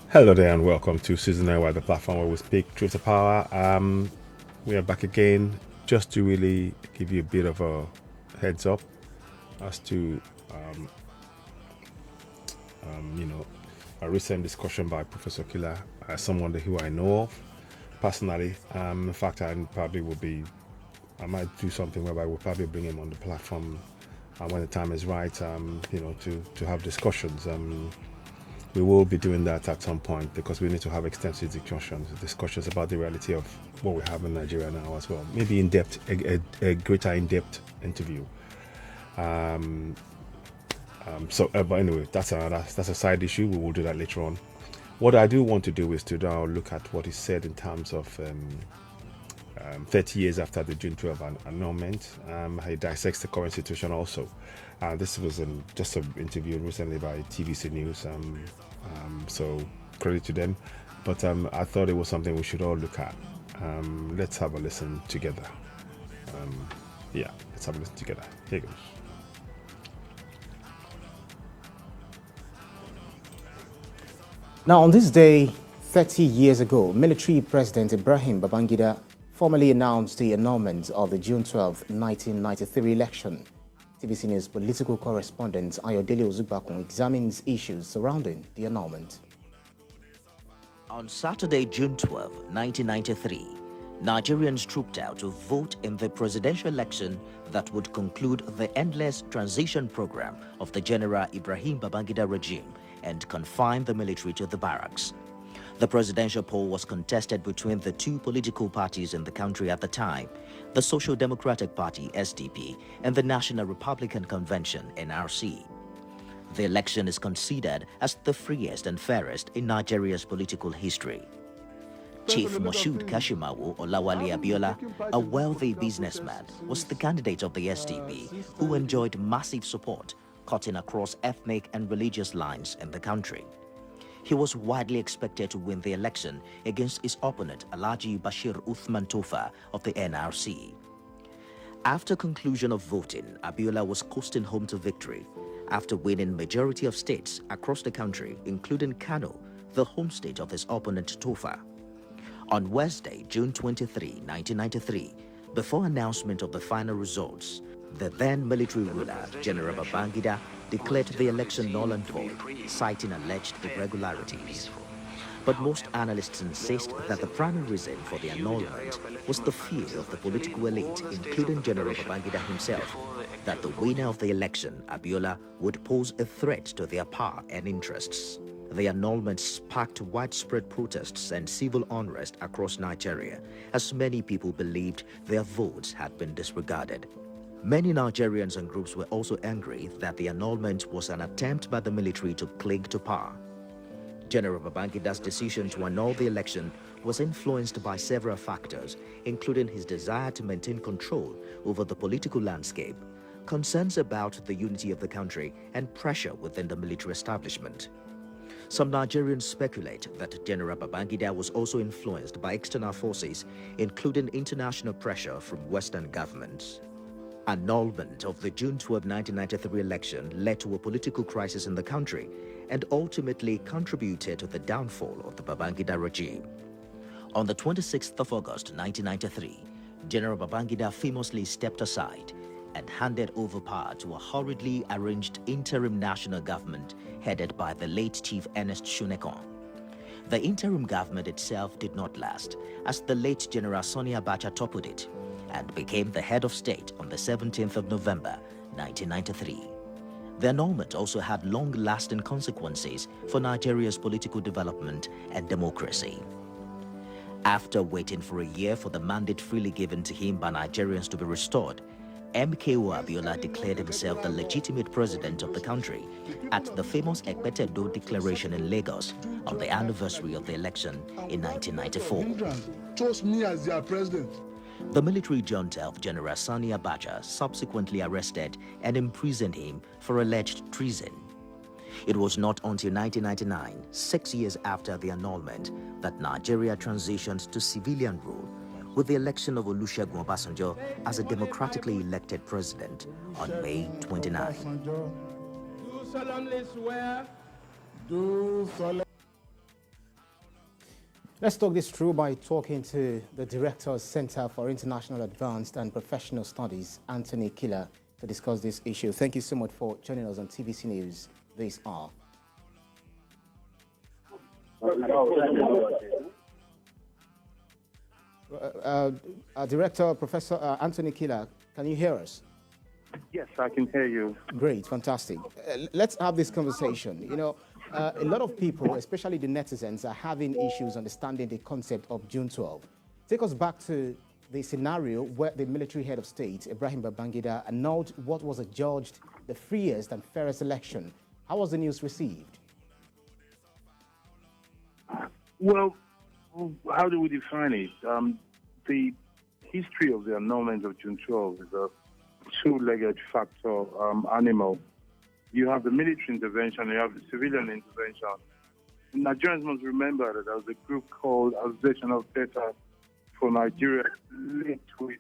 Hello there and welcome to Season 9, the platform where we speak truth to power. We are back again just to really give you a bit of a heads up as to, a recent discussion by Professor Kila, someone who I know of personally. In fact, I might do something whereby we'll probably bring him on the platform when the time is right, to have discussions. We will be doing that at some point because we need to have extensive discussions about the reality of what we have in Nigeria now as well. Maybe in depth, a greater in depth interview. But anyway, that's a side issue. We will do that later on. What I do want to do is to now look at what is said in terms of 30 years after the June 12 annulment. He dissects the current situation also. This was just an interview recently by TVC News, so credit to them. But I thought it was something we should all look at. Let's have a listen together. Let's have a listen together. Here goes. Now, on this day, 30 years ago, military President Ibrahim Babangida formally announced the annulment of the June 12, 1993 election. TVC News political correspondent Ayodele Ozubakun examines issues surrounding the annulment. On Saturday, June 12, 1993, Nigerians trooped out to vote in the presidential election that would conclude the endless transition program of the General Ibrahim Babangida regime and confine the military to the barracks. The presidential poll was contested between the two political parties in the country at the time, the Social Democratic Party SDP and the National Republican Convention NRC. The election is considered as the freest and fairest in Nigeria's political history. Chief Moshood Kashimawo Olawale Abiola, a wealthy businessman, was the candidate of the SDP who enjoyed massive support, cutting across ethnic and religious lines in the country. He was widely expected to win the election against his opponent Alhaji Bashir Uthman Tofa of the NRC. After conclusion of voting, Abiola was coasting home to victory after winning majority of states across the country, including Kano, the home state of his opponent Tofa. On Wednesday, June 23, 1993, before announcement of the final results, the then military ruler, General Babangida, declared the election null and void, citing alleged irregularities. But most analysts insist that the primary reason for the annulment was the fear of the political elite, including General Babangida himself, that the winner of the election, Abiola, would pose a threat to their power and interests. The annulment sparked widespread protests and civil unrest across Nigeria, as many people believed their votes had been disregarded. Many Nigerians and groups were also angry that the annulment was an attempt by the military to cling to power. General Babangida's decision to annul the election was influenced by several factors, including his desire to maintain control over the political landscape, concerns about the unity of the country, and pressure within the military establishment. Some Nigerians speculate that General Babangida was also influenced by external forces, including international pressure from Western governments. Annulment of the June 12, 1993 election led to a political crisis in the country and ultimately contributed to the downfall of the Babangida regime. On the 26th of August 1993, General Babangida famously stepped aside and handed over power to a hurriedly arranged interim national government headed by the late Chief Ernest Shunekon. The interim government itself did not last, as the late General Sani Abacha toppled it and became the head of state on the 17th of November 1993. The annulment also had long-lasting consequences for Nigeria's political development and democracy. After waiting for a year for the mandate freely given to him by Nigerians to be restored, MKO Abiola declared himself the legitimate president of the country at the famous Ekpetedo Declaration in Lagos on the anniversary of the election in 1994. Chose me as their president. The military junta of General Sani Abacha subsequently arrested and imprisoned him for alleged treason. It was not until 1999, 6 years after the annulment, that Nigeria transitioned to civilian rule, with the election of Olusegun Obasanjo as a democratically elected president on May 29. Do solemnly swear. Do solemnly Let's talk this through by talking to the Director of Center for International Advanced and Professional Studies, Anthony Kila, to discuss this issue. Thank you so much for joining us on TVC News this hour. Director, Professor Anthony Kila, can you hear us? Yes, I can hear you. Great, fantastic. Let's have this conversation. You know, a lot of people, especially the netizens, are having issues understanding the concept of June 12. Take us back to the scenario where the military head of state, Ibrahim Babangida, annulled what was adjudged the freest and fairest election. How was the news received? Well, how do we define it? The history of the annulment of June 12 is a two-legged factor animal. You have the military intervention, you have the civilian intervention. Nigerians must remember that there was a group called Association of Data for Nigeria linked with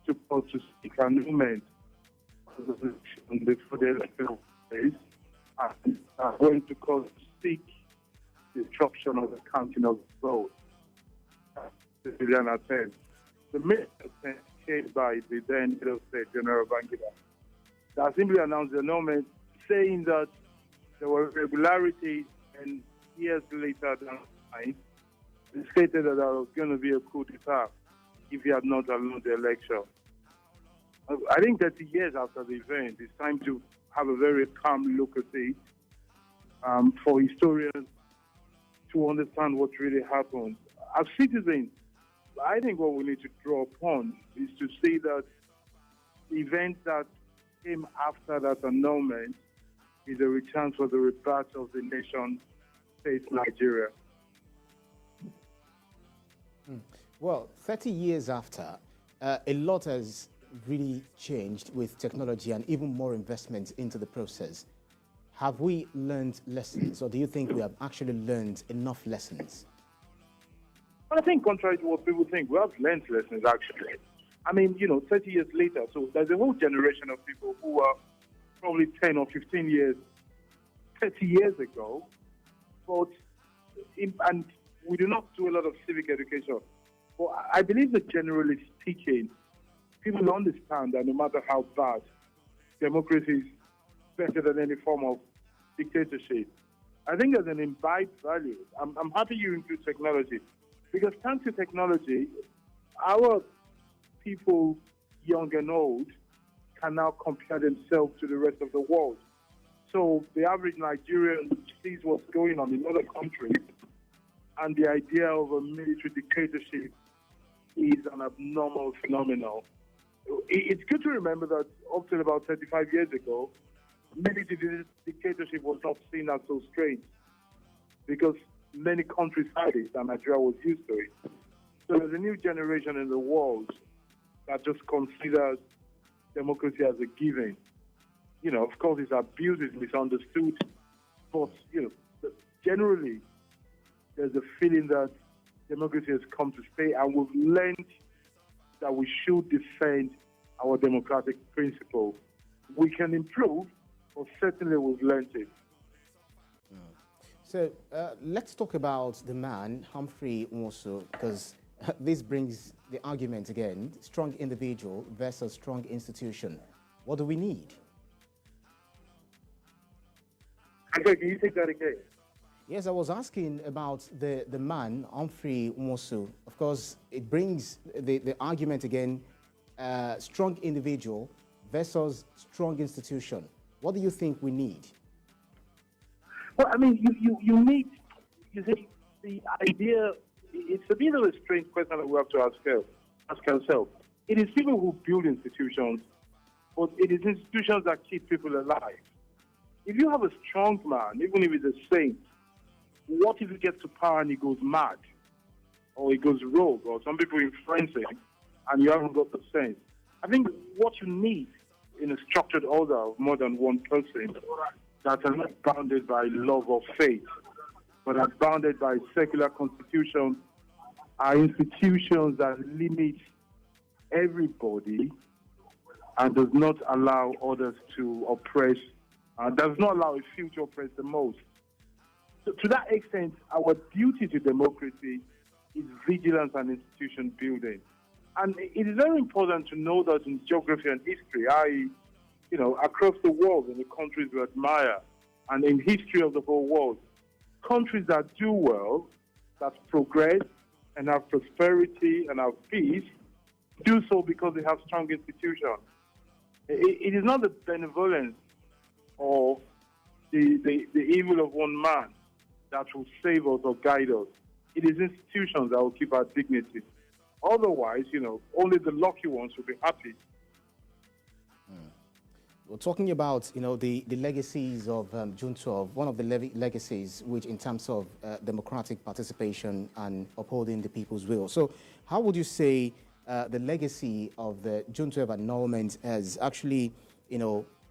supposed to seek annulment before the electoral phase and are going to cause seek disruption of the counting of votes. Civilian attempt. The main attempt came by the then head of state, General Babangida, that simply announced the annulment, saying that there were irregularities, and years later down the line, it stated that there was going to be a coup d'etat if he had not annulled the election. I think 30 years after the event, it's time to have a very calm look at it for historians to understand what really happened. As citizens, I think what we need to draw upon is to see that the event that came after that annulment is a return for the rebirth of the nation state Nigeria. Well, 30 years after, a lot has really changed with technology and even more investment into the process. Have we learned lessons, or do you think we have actually learned enough lessons? I think contrary to what people think, we have learned lessons actually. I mean, 30 years later, so there's a whole generation of people who are probably 10 or 15 years, 30 years ago, and we do not do a lot of civic education. But I believe that generally speaking, people understand that no matter how bad, democracy is better than any form of dictatorship. I think there's an imbibed value. I'm happy you include technology, because thanks to technology, our people, young and old, can now compare themselves to the rest of the world. So the average Nigerian sees what's going on in other countries, and the idea of a military dictatorship is an abnormal phenomenon. It's good to remember that up till about 35 years ago, military dictatorship was not seen as so strange, because many countries had it and Nigeria was used to it. So there's a new generation in the world that just considers democracy as a given. Of course, it's abused, it's misunderstood, but, generally, there's a feeling that democracy has come to stay, and we've learned that we should defend our democratic principle. We can improve, but certainly we've learned it. So let's talk about the man, Humphrey Nwosu, because this brings the argument again, strong individual versus strong institution. What do we need? Okay, can you take that again? Yes, I was asking about the man, Humphrey Nwosu. Of course, it brings the argument again, strong individual versus strong institution. What do you think we need? Well, I mean, you need, see, the idea, it's a bit of a strange question that we have to ask ourselves. It is people who build institutions, but it is institutions that keep people alive. If you have a strong man, even if he's a saint, what if he gets to power and he goes mad? Or he goes rogue, or some people influence him, and you haven't got the sense? I think what you need in a structured order of more than one person that are not bounded by love or faith, but are bounded by secular constitutions, are institutions that limit everybody and does not allow others to oppress, does not allow a few to oppress the most. So to that extent, our duty to democracy is vigilance and institution building. And it is very important to know that in geography and history, across the world, in the countries we admire, and in history of the whole world, countries that do well, that progress and have prosperity and have peace, do so because they have strong institutions. It is not the benevolence of the evil of one man that will save us or guide us. It is institutions that will keep our dignity. Otherwise, only the lucky ones will be happy. We're talking about, the legacies of June 12, one of the legacies which in terms of democratic participation and upholding the people's will. So how would you say the legacy of the June 12 annulment has actually,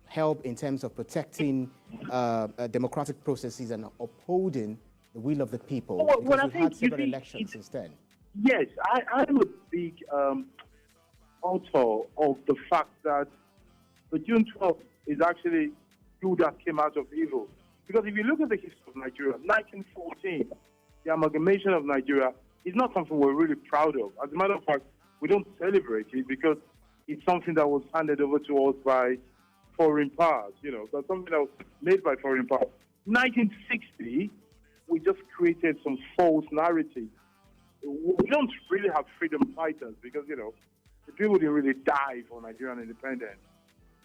helped in terms of protecting democratic processes and upholding the will of the people? Because we've had several elections since then. Yes, I'm a big author of the fact that the June 12th is actually good that came out of evil. Because if you look at the history of Nigeria, 1914, the amalgamation of Nigeria is not something we're really proud of. As a matter of fact, we don't celebrate it because it's something that was handed over to us by foreign powers. That's something that was made by foreign powers. 1960, we just created some false narrative. We don't really have freedom fighters because, the people didn't really die for Nigerian independence.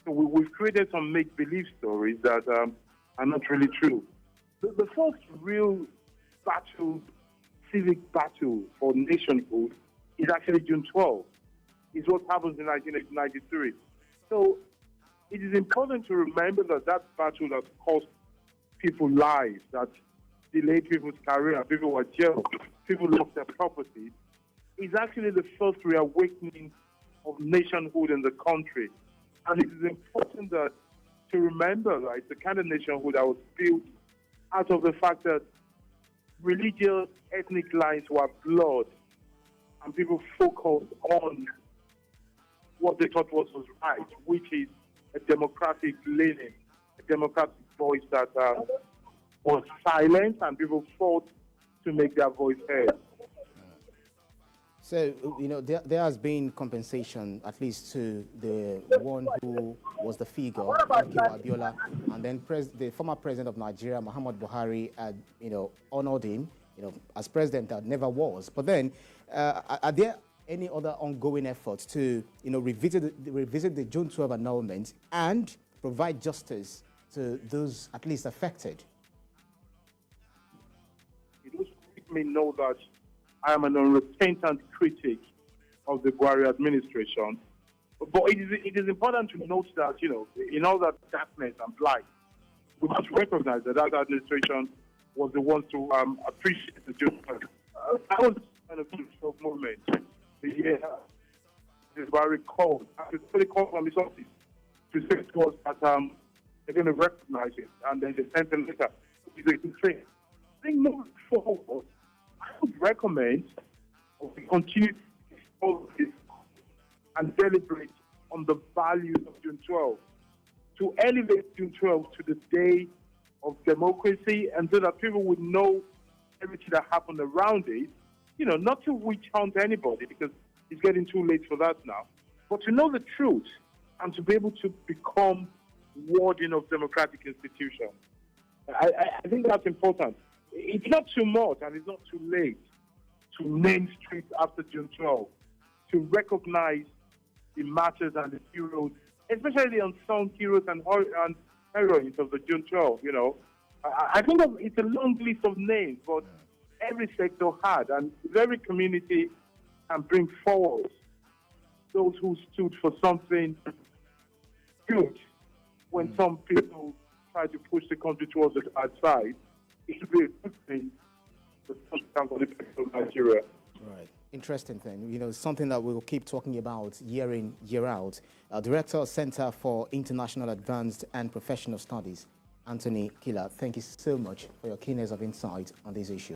So we've created some make-believe stories that are not really true. The first real battle, civic battle for nationhood is actually June 12. It's what happens in 1993. So it is important to remember that battle that cost people lives, that delayed people's career, people were jailed, people lost their property, is actually the first reawakening of nationhood in the country. And it is important to remember that it's the kind of nationhood that was built out of the fact that religious, ethnic lines were blurred, and people focused on what they thought was right, which is a democratic leaning, a democratic voice that was silenced, and people fought to make their voice heard. So, there has been compensation, at least to the one who was the figure, Abiola, and then the former president of Nigeria, Muhammad Buhari, had, honored him, as president that never was. But then, are there any other ongoing efforts to, revisit the June 12 annulment and provide justice to those at least affected? It was make me know that I am an unrepentant critic of the Buhari administration. But it is important to note that, in all that darkness and blight, we must recognize that administration was the ones to appreciate the judgment. That was kind of a moment. The year Buhari called, actually called from his office to say to us that they're going to recognize it, and then they sent a letter. It's a good thing. I think moving forward, I would recommend we continue to follow this and deliberate on the values of June 12, to elevate June 12 to the day of democracy, and so that people would know everything that happened around it, not to witch hunt anybody because it's getting too late for that now, but to know the truth and to be able to become warden of democratic institutions. I think that's important. It's not too much and it's not too late to name streets after June 12, to recognize the martyrs and the heroes, especially the unsung heroes and heroines of the June 12, I think it's a long list of names, but every sector had, and every community can bring forward those who stood for something good when some people try to push the country towards the bad side. It should be a good thing for the people of Nigeria. Right. Interesting thing. Something that we'll keep talking about year in, year out. Director of Center for International Advanced and Professional Studies, Anthony Kila, thank you so much for your keenness of insight on this issue.